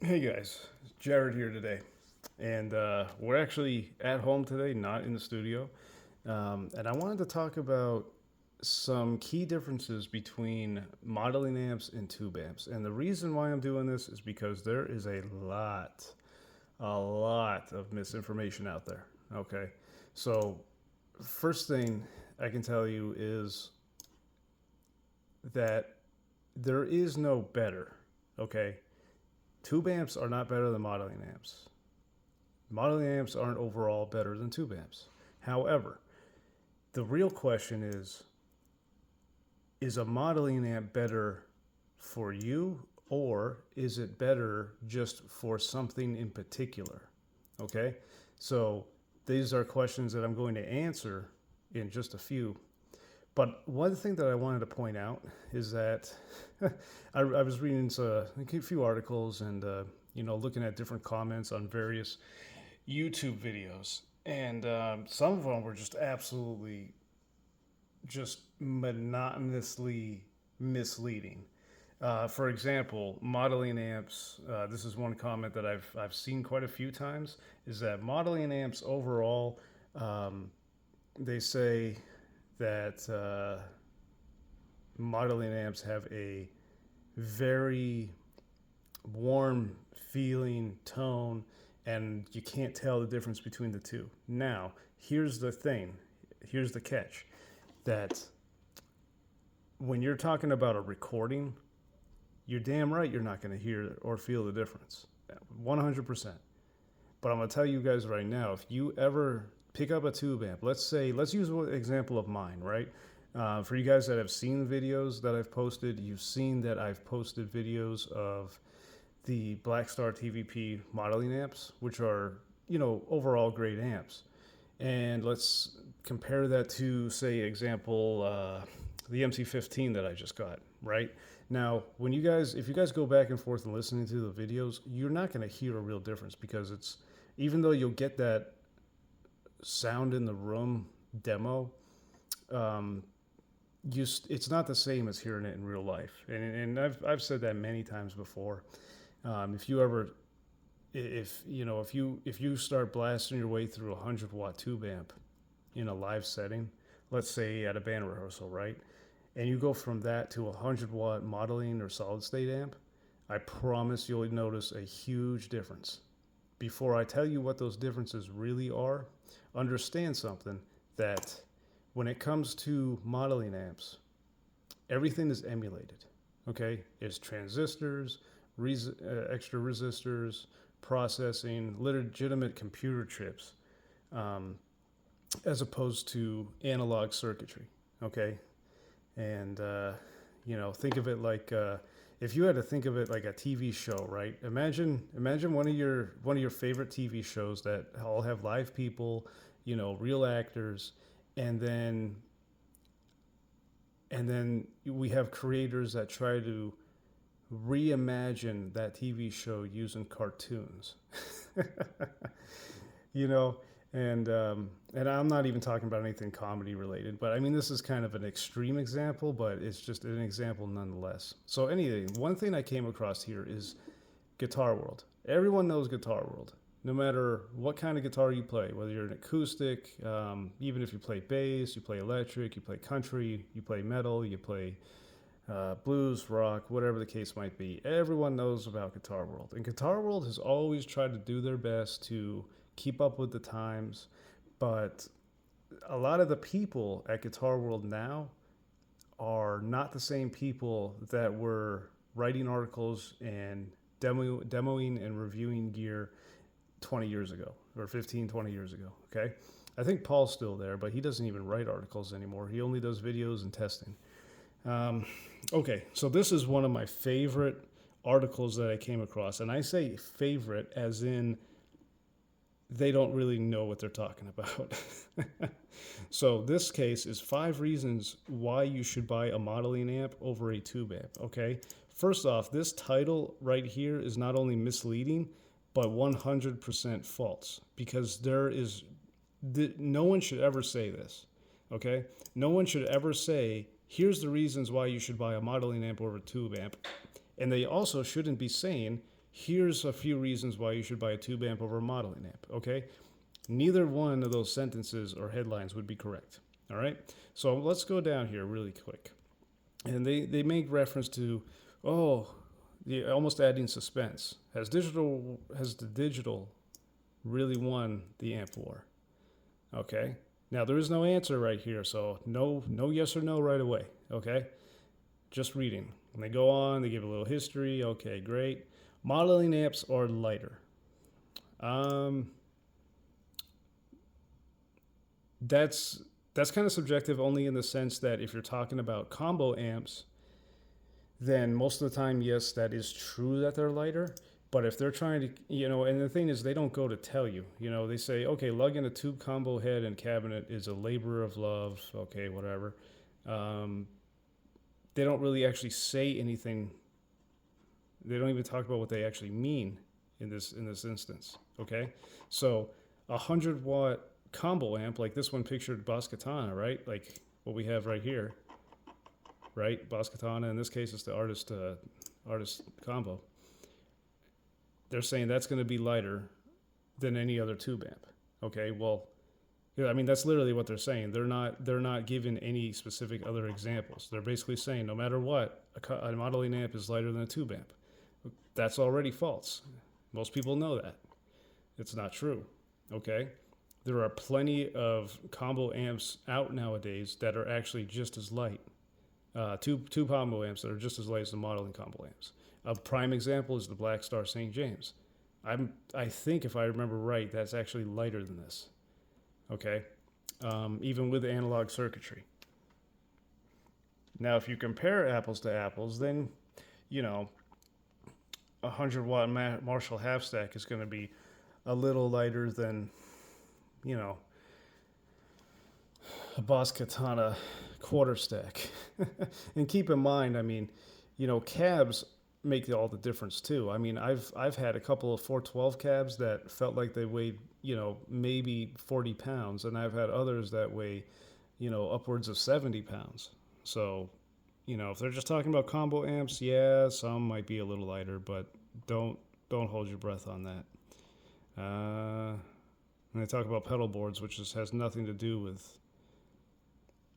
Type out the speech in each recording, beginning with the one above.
Hey guys, Jared here today, and we're actually at home today, not in the studio. And I wanted to talk about some key differences between modeling amps and tube amps. And the reason why I'm doing this is because there is a lot of misinformation out there. Okay, so first thing I can tell you is that there is no better. Okay, tube amps are not better than modeling amps. Modeling amps aren't overall better than tube amps. However, the real question is a modeling amp better for you, or is it better just for something in particular? Okay? So these are questions that I'm going to answer in just a few. But one thing that I wanted to point out is that I was reading a few articles and looking at different comments on various YouTube videos, and some of them were just absolutely just monotonously misleading. For example, modeling amps. This is one comment that I've seen quite a few times. Is that modeling amps overall? Um, they say that modeling amps have a very warm feeling tone, and you can't tell the difference between the two. Now, here's the thing. Here's the catch. That when you're talking about a recording, you're damn right you're not going to hear or feel the difference. 100%. But I'm going to tell you guys right now, if you ever pick up a tube amp, let's use an example of mine, right? For you guys that have seen the videos that I've posted, you've seen that I've posted videos of the Blackstar TVP modeling amps, which are, overall great amps. And let's compare that to, say, example, the MC15 that I just got, right? Now, if you guys go back and forth and listening to the videos, you're not going to hear a real difference because even though you'll get that sound in the room demo, um, it's not the same as hearing it in real life. And I've said that many times before. If you ever if you start blasting your way through a 100-watt tube amp in a live setting, let's say at a band rehearsal, right, and you go from that to a 100-watt modeling or solid state amp, I promise you'll notice a huge difference. Before I tell you what those differences really are, understand something, that when it comes to modeling amps, everything is emulated. Okay, it's transistors, extra resistors, processing, legitimate computer chips, um, as opposed to analog circuitry. Okay, and think of it like if you had to think of it like a TV show, right? Imagine one of your favorite TV shows that all have live people, real actors, and then we have creators that try to reimagine that TV show using cartoons. you know, and I'm not even talking about anything comedy related, but I mean this is kind of an extreme example, but it's just an example nonetheless. So one thing I came across here is Guitar World. Everyone knows Guitar World. No matter what kind of guitar you play, whether you're an acoustic, even if you play bass, you play electric, you play country, you play metal, you play blues, rock, whatever the case might be. Everyone knows about Guitar World. And Guitar World has always tried to do their best to keep up with the times. But a lot of the people at Guitar World now are not the same people that were writing articles and demoing and reviewing gear 20 years ago or 15, 20 years ago. Okay. I think Paul's still there, but he doesn't even write articles anymore. He only does videos and testing. Um, okay, so this is one of my favorite articles that I came across, and I say favorite as in they don't really know what they're talking about. So this case is 5 reasons why you should buy a modeling amp over a tube amp. Okay, first off, this title right here is not only misleading, but 100% false because no one should ever say this. Okay, no one should ever say here's the reasons why you should buy a modeling amp over a tube amp. And they also shouldn't be saying, Here's a few reasons why you should buy a tube amp over a modeling amp, okay? Neither one of those sentences or headlines would be correct, all right? So let's go down here really quick. And they make reference to, oh, almost adding suspense. Has the digital really won the amp war? Okay. Now there is no answer right here, so no yes or no right away. Okay. Just reading. And they go on. They give a little history. Okay, great. Modeling amps are lighter. That's kind of subjective, only in the sense that if you're talking about combo amps, then most of the time, yes, that is true that they're lighter. But if they're trying to, and the thing is, they don't go to tell you. They say, okay, lugging a tube combo head and cabinet is a labor of love. Okay, whatever. They don't really actually say anything. They don't even talk about what they actually mean in this instance. Okay, so 100-watt combo amp like this one pictured Boss Katana, right? Like what we have right here, right? Boss Katana. In this case, it's the artist combo. They're saying that's going to be lighter than any other tube amp. Okay, well, yeah, I mean that's literally what they're saying. They're not giving any specific other examples. They're basically saying no matter what, a modeling amp is lighter than a tube amp. That's already false. Most people know that. It's not true. Okay, there are plenty of combo amps out nowadays that are actually just as light. Tube combo amps that are just as light as the modeling combo amps. A prime example is the Black Star St. James. I think if I remember right, that's actually lighter than this. Okay, even with the analog circuitry. Now, if you compare apples to apples, then, 100-watt Marshall half stack is going to be a little lighter than, a Boss Katana quarter stack. And keep in mind, I mean, cabs make all the difference too. I mean, I've had a couple of 412 cabs that felt like they weighed, maybe 40 pounds, and I've had others that weigh, upwards of 70 pounds. So, if they're just talking about combo amps, yeah, some might be a little lighter, but don't hold your breath on that. And they talk about pedal boards, which has nothing to do with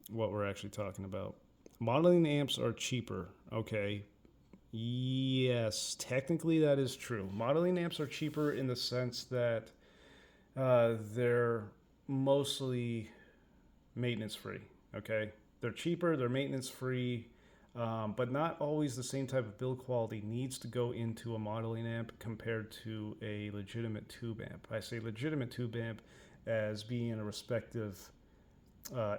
what we're actually talking about. Modeling amps are cheaper, okay? Yes, technically that is true. Modeling amps are cheaper in the sense that they're mostly maintenance free, okay? They're cheaper, they're maintenance free, but not always the same type of build quality needs to go into a modeling amp compared to a legitimate tube amp. I say legitimate tube amp as being a respective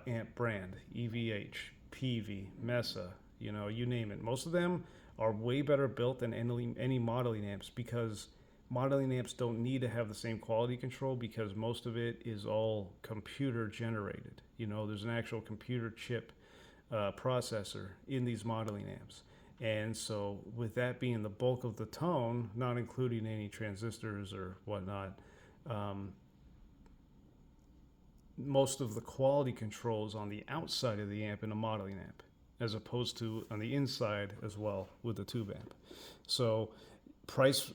amp brand, EVH, PV, Mesa, you name it. Most of them are way better built than any modeling amps, because modeling amps don't need to have the same quality control, because most of it is all computer generated. There's an actual computer chip processor in these modeling amps. And so with that being the bulk of the tone, not including any transistors or whatnot, most of the quality control is on the outside of the amp in a modeling amp, as opposed to on the inside as well with the tube amp. So price,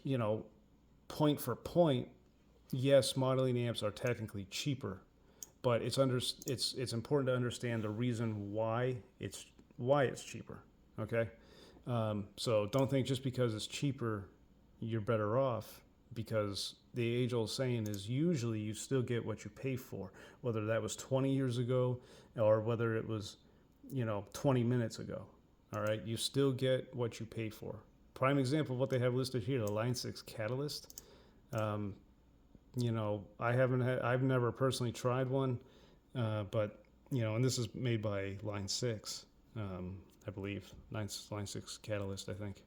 point for point, yes, modeling amps are technically cheaper, but it's important to understand the reason why it's cheaper. Okay, so don't think just because it's cheaper you're better off, because the age-old saying is usually you still get what you pay for, whether that was 20 years ago or whether it was 20 minutes ago. All right, you still get what you pay for. Prime example of what they have listed here, the Line 6 Catalyst. I've never personally tried one, but and this is made by Line 6, I believe. Line 6 Catalyst, I think.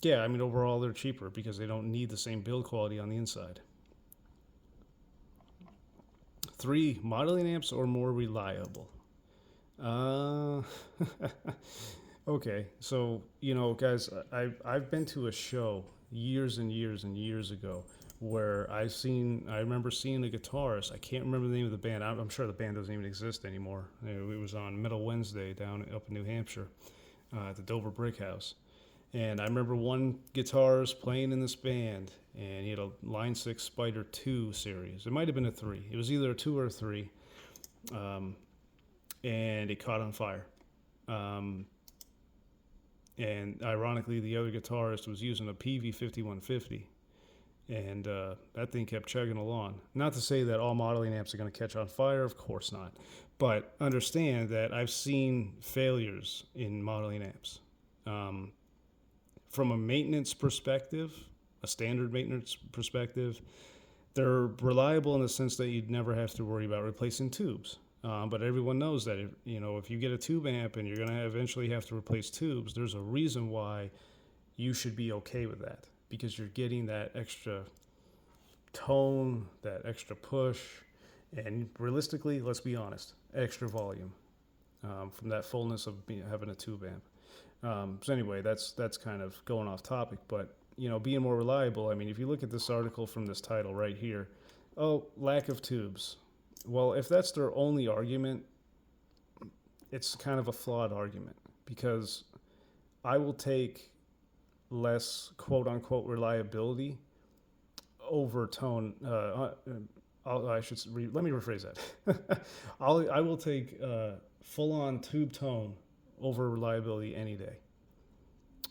Yeah, I mean, overall they're cheaper because they don't need the same build quality on the inside. 3, modeling amps are more reliable. Okay, so guys, I've been to a show years and years and years ago where I remember seeing a guitarist. I can't remember the name of the band. I'm sure the band doesn't even exist anymore. It was on Metal Wednesday up in New Hampshire, at the Dover Brick House, And I remember one guitarist playing in this band, and he had a Line 6 Spider 2 series. It might have been a 3. It was either a 2 or a 3. Um, and it caught on fire. And ironically, the other guitarist was using a PV5150. And that thing kept chugging along. Not to say that all modeling amps are going to catch on fire, of course not. But understand that I've seen failures in modeling amps. From a maintenance perspective, a standard maintenance perspective, they're reliable in the sense that you'd never have to worry about replacing tubes. But everyone knows that if you get a tube amp and you're going to eventually have to replace tubes, there's a reason why you should be okay with that, because you're getting that extra tone, that extra push, and realistically, let's be honest, extra volume from that fullness of having a tube amp. So anyway, that's kind of going off topic, but being more reliable. I mean, if you look at this article from this title right here, lack of tubes. Well, if that's their only argument, it's kind of a flawed argument, because I will take less quote-unquote reliability over tone. Let me rephrase that. I will take full-on tube tone over reliability any day.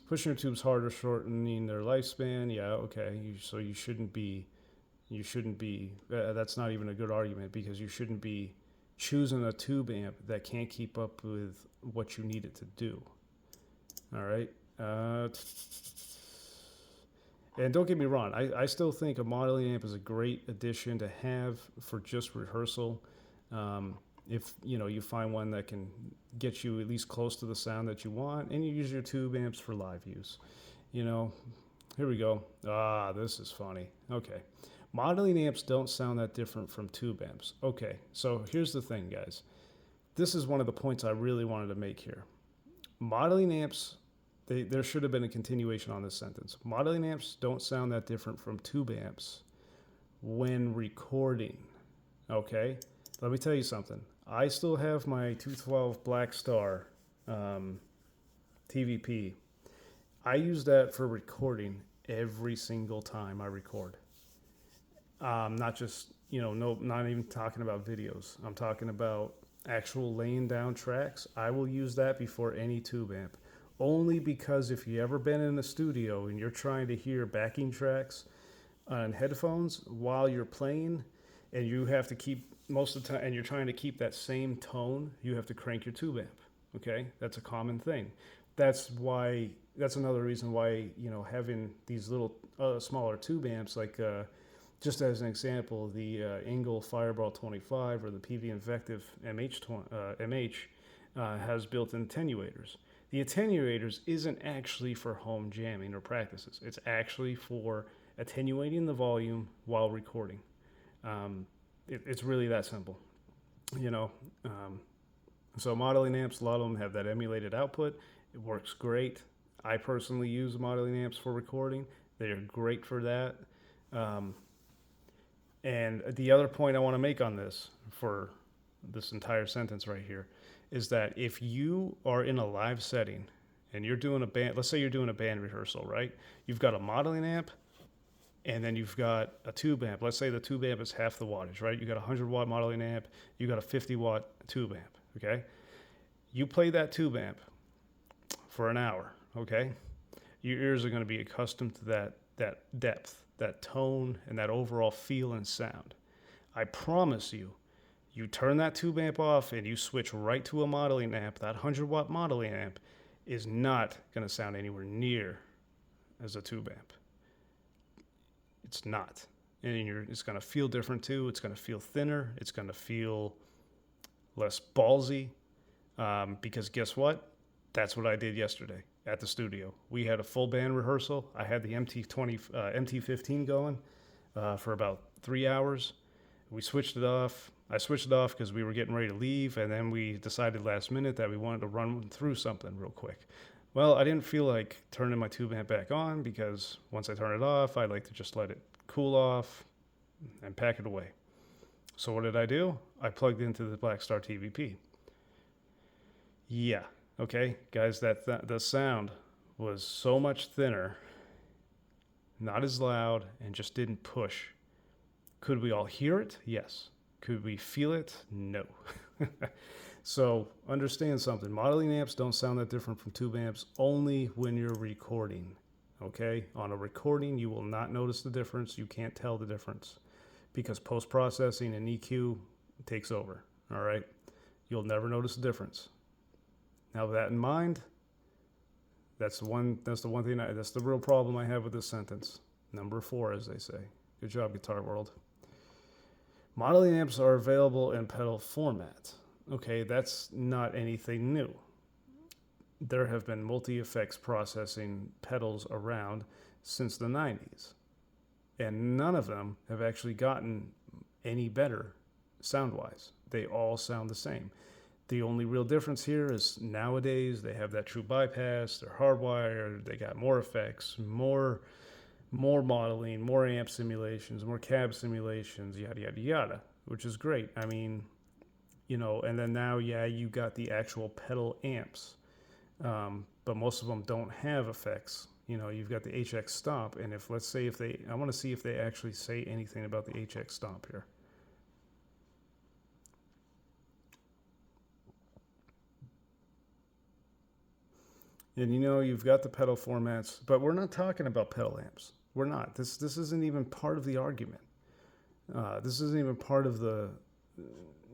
Pushing your tubes harder, shortening their lifespan. Yeah, okay. So you shouldn't be. That's not even a good argument, because you shouldn't be choosing a tube amp that can't keep up with what you need it to do. All right. And don't get me wrong, I still think a modeling amp is a great addition to have for just rehearsal. If you find one that can get you at least close to the sound that you want, and you use your tube amps for live use. Here we go. This is funny. Okay. Modeling amps don't sound that different from tube amps. Okay, so here's the thing, guys. This is one of the points I really wanted to make here. Modeling amps, there should have been a continuation on this sentence. Modeling amps don't sound that different from tube amps when recording. Okay, let me tell you something. I still have my 212 Black Star TVP. I use that for recording every single time I record. Not just, not even talking about videos. I'm talking about actual laying down tracks. I will use that before any tube amp. Only because if you ever been in a studio and you're trying to hear backing tracks on headphones while you're playing, and you have to keep most of the time, and you're trying to keep that same tone, you have to crank your tube amp. Okay, that's a common thing. That's another reason why having these little smaller tube amps, like just as an example, the Engel Fireball 25 or the PV Invective MH has built-in attenuators. The attenuators isn't actually for home jamming or practices. It's actually for attenuating the volume while recording. It's really that simple, So modeling amps, a lot of them have that emulated output. It works great. I personally use modeling amps for recording. They are great for that. And the other point I want to make on this, for this entire sentence right here, is that if you are in a live setting and you're doing a band, let's say you're doing a band rehearsal, right? You've got a modeling amp, and then you've got a tube amp. Let's say the tube amp is half the wattage, right? You got a 100-watt modeling amp, you got a 50-watt tube amp, okay? You play that tube amp for an hour, okay? Your ears are going to be accustomed to that depth, that tone, and that overall feel and sound. I promise you, you turn that tube amp off and you switch right to a modeling amp, that 100-watt modeling amp is not going to sound anywhere near as a tube amp. It's not. And it's going to feel different too. It's going to feel thinner. It's going to feel less ballsy. Because guess what? That's what I did yesterday at the studio. We had a full band rehearsal. I had the MT15 going for about 3 hours. We switched it off. I switched it off because we were getting ready to leave, and then we decided last minute that we wanted to run through something real quick. Well, I didn't feel like turning my tube amp back on, because once I turn it off, I like to just let it cool off and pack it away. So what did I do? I plugged into the Black Star TVP. Yeah, okay, guys, the sound was so much thinner, not as loud, and just didn't push. Could we all hear it? Yes. Could we feel it? No. So understand something. Modeling amps don't sound that different from tube amps only when you're recording. Okay? On a recording, you will not notice the difference. You can't tell the difference because post-processing and EQ takes over. All right? You'll never notice the difference. Now, with that in mind, that's the real problem I have with this sentence. Number 4, as they say. Good job, Guitar World. Modeling amps are available in pedal format. Okay, that's not anything new. There have been multi-effects processing pedals around since the 90s, and none of them have actually gotten any better sound-wise. They all sound the same. The only real difference here is nowadays they have that true bypass, they're hardwired, they got more effects, more modeling, more amp simulations, more cab simulations, yada, yada, yada, which is great. I mean, and then now, you got the actual pedal amps, but most of them don't have effects. You've got the HX Stomp, and I want to see if they actually say anything about the HX Stomp here. And you've got the pedal formats, but we're not talking about pedal amps. We're not. This isn't even part of the argument. This isn't even part of the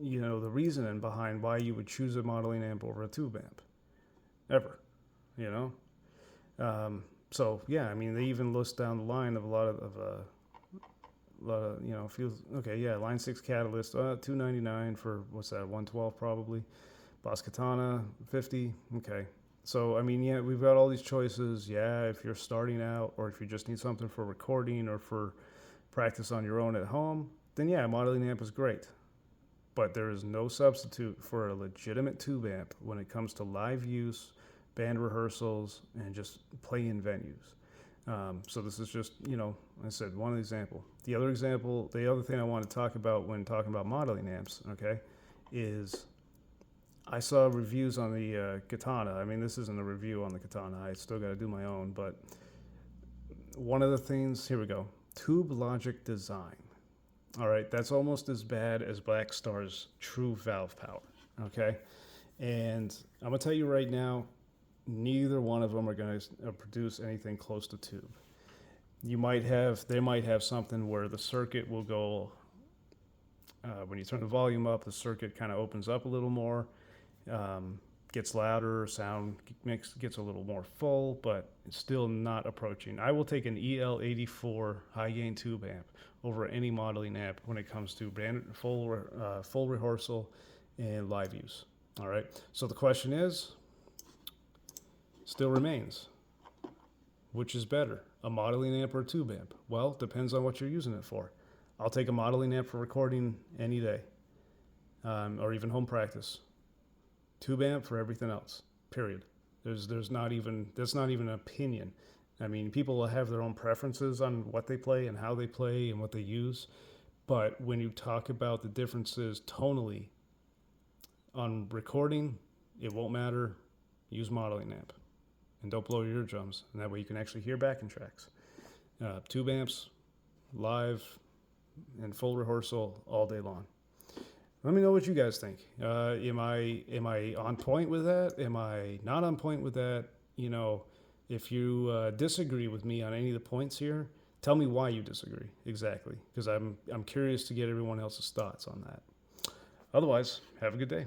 reasoning behind why you would choose a modeling amp over a tube amp, ever. So yeah, I mean, they even list down the line of a lot of feels okay. Yeah, Line 6 Catalyst, $299 for what's that? 112 probably. Boss Katana, 50. Okay. So, I mean, yeah, we've got all these choices. Yeah, if you're starting out or if you just need something for recording or for practice on your own at home, then yeah, modeling amp is great. But there is no substitute for a legitimate tube amp when it comes to live use, band rehearsals, and just playing venues. So this is just, I said, one example. The other thing I want to talk about when talking about modeling amps, okay, is I saw reviews on the Katana. I mean, this isn't a review on the Katana. I still got to do my own. But one of the things, here we go, Tube Logic Design. All right, that's almost as bad as Blackstar's True Valve Power, okay? And I'm going to tell you right now, neither one of them are going to produce anything close to tube. They might have something where the circuit will go, when you turn the volume up, the circuit kind of opens up a little more, gets louder, sound gets a little more full, but it's still not approaching. I will take an EL84 high gain tube amp over any modeling amp when it comes to full rehearsal and live use. All right. So the question still remains, which is better, a modeling amp or a tube amp? Well, depends on what you're using it for. I'll take a modeling amp for recording any day, or even home practice. Tube amp for everything else. Period. That's not even an opinion. I mean, people will have their own preferences on what they play and how they play and what they use, but when you talk about the differences tonally on recording, it won't matter. Use modeling amp, and don't blow your eardrums, and that way you can actually hear backing tracks. Tube amps, live, and full rehearsal all day long. Let me know what you guys think. Am I on point with that? Am I not on point with that? If you disagree with me on any of the points here, tell me why you disagree exactly, because I'm curious to get everyone else's thoughts on that. Otherwise, have a good day.